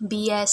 BS,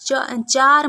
14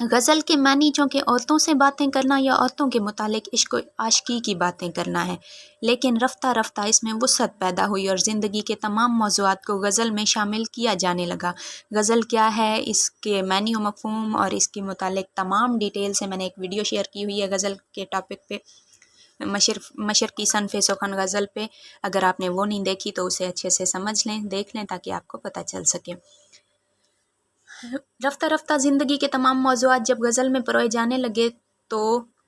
غزل کے معنی چونکہ عورتوں سے باتیں کرنا یا عورتوں کے متعلق عشق و عاشقی کی باتیں کرنا ہے، لیکن رفتہ رفتہ اس میں وسعت پیدا ہوئی اور زندگی کے تمام موضوعات کو غزل میں شامل کیا جانے لگا۔ غزل کیا ہے، اس کے معنی و مفہوم اور اس کے متعلق تمام ڈیٹیل سے میں نے ایک ویڈیو شیئر کی ہوئی ہے غزل کے ٹاپک پہ، مشرقی صنف سخن غزل پہ۔ اگر آپ نے وہ نہیں دیکھی تو اسے اچھے سے سمجھ لیں، دیکھ لیں تاکہ آپ کو پتہ چل سکے۔ رفتہ رفتہ زندگی کے تمام موضوعات جب غزل میں پروئے جانے لگے تو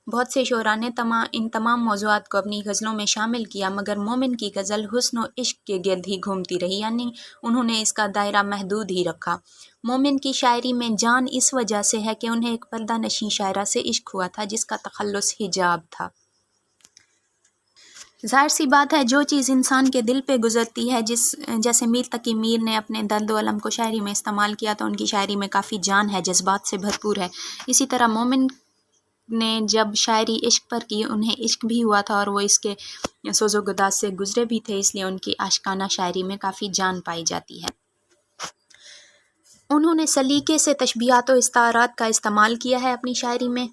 بہت سے شعراء نے ان تمام موضوعات کو اپنی غزلوں میں شامل کیا، مگر مومن کی غزل حسن و عشق کے گرد ہی گھومتی رہی، یعنی انہوں نے اس کا دائرہ محدود ہی رکھا۔ مومن کی شاعری میں جان اس وجہ سے ہے کہ انہیں ایک پردہ نشین شاعرہ سے عشق ہوا تھا جس کا تخلص حجاب تھا۔ ظاہر سی بات ہے جو چیز انسان کے دل پہ گزرتی ہے، جیسے میر تقی میر نے اپنے درد و الم کو شاعری میں استعمال کیا تو ان کی شاعری میں کافی جان ہے، جذبات سے بھرپور ہے۔ اسی طرح مومن نے جب شاعری عشق پر کی، انہیں عشق بھی ہوا تھا اور وہ اس کے سوز و گداز سے گزرے بھی تھے، اس لیے ان کی عاشقانہ شاعری میں کافی جان پائی جاتی ہے۔ انہوں نے سلیقے سے تشبیہات و استعارات کا استعمال کیا ہے اپنی شاعری میں۔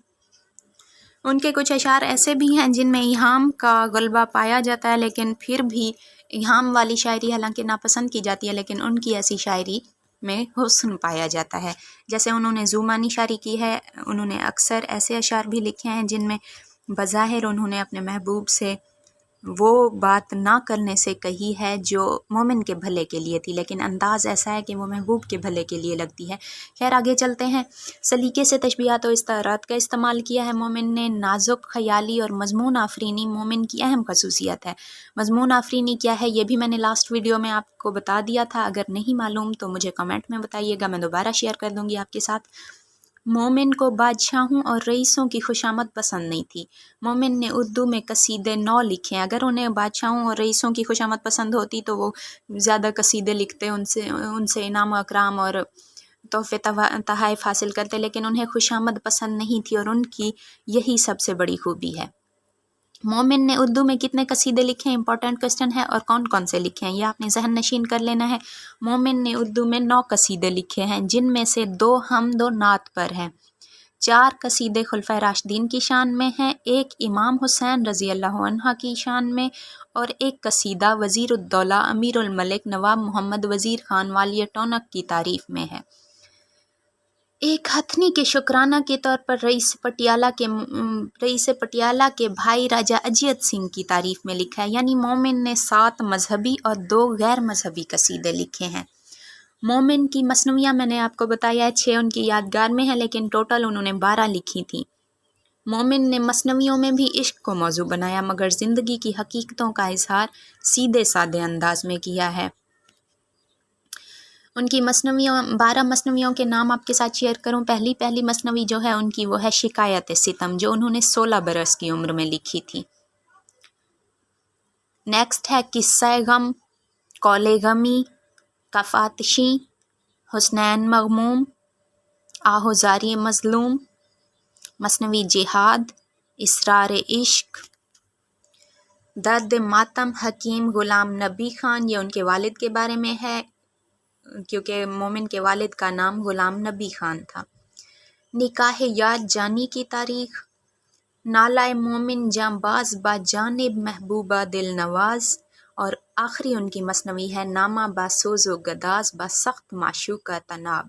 ان کے کچھ اشعار ایسے بھی ہیں جن میں ایہام کا غلبہ پایا جاتا ہے، لیکن پھر بھی ایہام والی شاعری حالانکہ ناپسند کی جاتی ہے، لیکن ان کی ایسی شاعری میں حسن پایا جاتا ہے۔ جیسے انہوں نے زومانی شاعری کی ہے، انہوں نے اکثر ایسے اشعار بھی لکھے ہیں جن میں بظاہر انہوں نے اپنے محبوب سے وہ بات نہ کرنے سے کہی ہے جو مومن کے بھلے کے لیے تھی، لیکن انداز ایسا ہے کہ وہ محبوب کے بھلے کے لیے لگتی ہے۔ خیر آگے چلتے ہیں۔ سلیقے سے تشبیہات و استعارات کا استعمال کیا ہے مومن نے۔ نازک خیالی اور مضمون آفرینی مومن کی اہم خصوصیت ہے۔ مضمون آفرینی کیا ہے یہ بھی میں نے لاسٹ ویڈیو میں آپ کو بتا دیا تھا، اگر نہیں معلوم تو مجھے کمنٹ میں بتائیے گا، میں دوبارہ شیئر کر دوں گی آپ کے ساتھ۔ مومن کو بادشاہوں اور رئیسوں کی خوشامد پسند نہیں تھی۔ مومن نے اردو میں قصیدے 9 لکھے ہیں۔ اگر انہیں بادشاہوں اور رئیسوں کی خوشامد پسند ہوتی تو وہ زیادہ قصیدے لکھتے، ان سے انعام و اکرام اور تحفے تحائف حاصل کرتے، لیکن انہیں خوشامد پسند نہیں تھی اور ان کی یہی سب سے بڑی خوبی ہے۔ مومن نے اردو میں کتنے قصیدے لکھے ہیں، امپورٹنٹ کوسچن ہے، اور کون کون سے لکھے ہیں یہ آپ نے ذہن نشین کر لینا ہے۔ مومن نے اردو میں 9 قصیدے لکھے ہیں، جن میں سے 2 حمد و نعت پر ہیں، 4 قصیدے خلفائے راشدین کی شان میں ہیں، 1 امام حسین رضی اللہ عنہ کی شان میں، اور 1 قصیدہ وزیر الدولہ امیر الملک نواب محمد وزیر خان والی ٹونک کی تعریف میں ہے۔ ایک ہتھنی کے شکرانہ کے طور پر رئیس پٹیالہ کے بھائی راجہ اجیت سنگھ کی تعریف میں لکھا ہے، یعنی مومن نے 7 مذہبی اور 2 غیر مذہبی قصیدے لکھے ہیں۔ مومن کی مثنویاں میں نے آپ کو بتایا ہے 6 ان کی یادگار میں ہیں، لیکن ٹوٹل انہوں نے 12 لکھی تھیں۔ مومن نے مثنویوں میں بھی عشق کو موضوع بنایا، مگر زندگی کی حقیقتوں کا اظہار سیدھے سادے انداز میں کیا ہے۔ ان کی 12 مثنویوں کے نام آپ کے ساتھ شیئر کروں۔ پہلی مثنوی جو ہے ان کی وہ ہے شکایت ستم، جو انہوں نے 16 برس کی عمر میں لکھی تھی۔ نیکسٹ ہے قصہ غم، قول غمی، کفاتشی، حسنین مغموم، آہوزاری مظلوم، مثنوی جہاد، اسرار عشق، درد ماتم حکیم غلام نبی خان، یہ ان کے والد کے بارے میں ہے کیونکہ مومن کے والد کا نام غلام نبی خان تھا۔ نکاح یاد جانی کی تاریخ، نالہ مومن جاں باز با جانب محبوبہ دل نواز، اور آخری ان کی مثنوی ہے نامہ با سوز و گداز با سخت معشوقہ طناب۔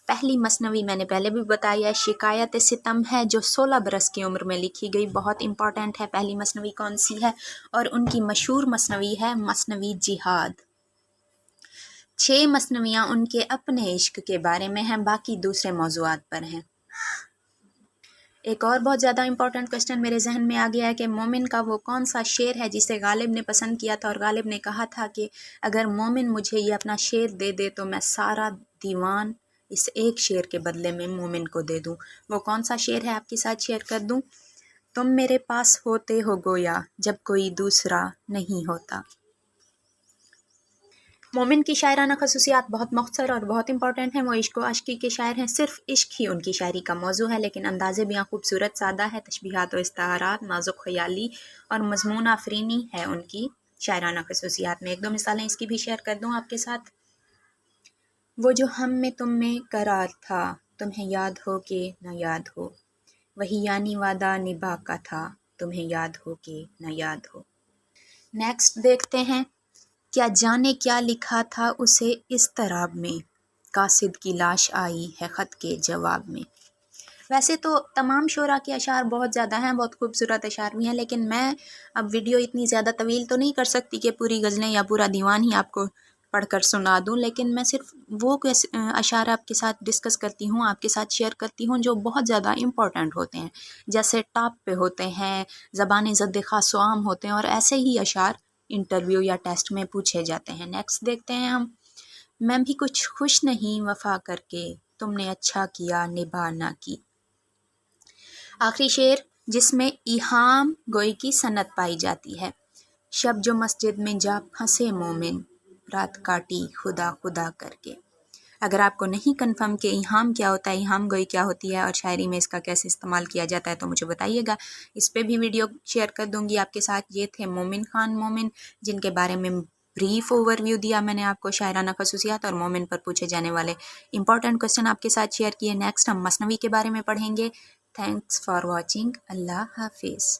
پہلی مثنوی میں نے پہلے بھی بتایا ہے، شکایت ستم ہے جو 16 برس کی عمر میں لکھی گئی، بہت امپورٹنٹ ہے پہلی مثنوی کون سی ہے، اور ان کی مشہور مثنوی ہے مثنوی جہاد۔ 6 مثنویاں ان کے اپنے عشق کے بارے میں ہیں، باقی دوسرے موضوعات پر ہیں۔ ایک اور بہت زیادہ امپورٹنٹ کوسچن میرے ذہن میں آ گیا ہے کہ مومن کا وہ کون سا شعر ہے جسے غالب نے پسند کیا تھا، اور غالب نے کہا تھا کہ اگر مومن مجھے یہ اپنا شعر دے دے تو میں سارا دیوان اس ایک شعر کے بدلے میں مومن کو دے دوں۔ وہ کون سا شعر ہے آپ کے ساتھ شیئر کر دوں۔ تم میرے پاس ہوتے ہو گویا جب کوئی دوسرا نہیں ہوتا۔ مومن کی شاعرانہ خصوصیات بہت مختصر اور بہت امپورٹنٹ ہیں۔ وہ عشق و عاشقی کے شاعر ہیں، صرف عشق ہی ان کی شاعری کا موضوع ہے، لیکن انداز بیاں خوبصورت سادہ ہے، تشبیہات و استعارات، نازک خیالی اور مضمون آفرینی ہے ان کی شاعرانہ خصوصیات میں۔ 1-2 مثالیں اس کی بھی شیئر کر دوں آپ کے ساتھ۔ وہ جو ہم میں تم میں قرار تھا تمہیں یاد ہو کہ نہ یاد ہو، وہی یعنی وعدہ نبھا کا تھا، تمہیں یاد ہو کہ نہ یاد ہو۔ نیکسٹ دیکھتے ہیں، کیا جانے کیا لکھا تھا اسے اضطراب میں، قاصد کی لاش آئی ہے خط کے جواب میں۔ ویسے تو تمام شعراء کے اشعار بہت زیادہ ہیں، بہت خوبصورت اشعار بھی ہیں، لیکن میں اب ویڈیو اتنی زیادہ طویل تو نہیں کر سکتی کہ پوری غزلیں یا پورا دیوان ہی آپ کو پڑھ کر سنا دوں، لیکن میں صرف وہ اشعار آپ کے ساتھ ڈسکس کرتی ہوں، آپ کے ساتھ شیئر کرتی ہوں جو بہت زیادہ امپورٹنٹ ہوتے ہیں، جیسے ٹاپ پہ ہوتے ہیں، زبان ضد خاص و عام ہوتے ہیں، اور ایسے ہی اشعار انٹرویو یا ٹیسٹ میں پوچھے جاتے ہیں۔ نیکسٹ دیکھتے ہیں ہم، میں بھی کچھ خوش نہیں وفا کر کے، تم نے اچھا کیا نبھا نہ کی۔ آخری شعر جس میں ایہام گوئی کی صنعت پائی جاتی ہے، شب جو مسجد میں جا پھنسے مومن، رات کاٹی خدا خدا کر کے۔ اگر آپ کو نہیں کنفرم کہ ایہام کیا ہوتا ہے، ایہام گوئی کیا ہوتی ہے اور شاعری میں اس کا کیسے استعمال کیا جاتا ہے، تو مجھے بتائیے گا، اس پہ بھی ویڈیو شیئر کر دوں گی آپ کے ساتھ۔ یہ تھے مومن خان مومن، جن کے بارے میں بریف اوور ویو دیا میں نے آپ کو، شاعرانہ خصوصیات اور مومن پر پوچھے جانے والے امپورٹنٹ کوسچن آپ کے ساتھ شیئر کیے۔ نیکسٹ ہم مثنوی کے بارے میں پڑھیں گے۔ تھینکس فار واچنگ، اللہ حافظ۔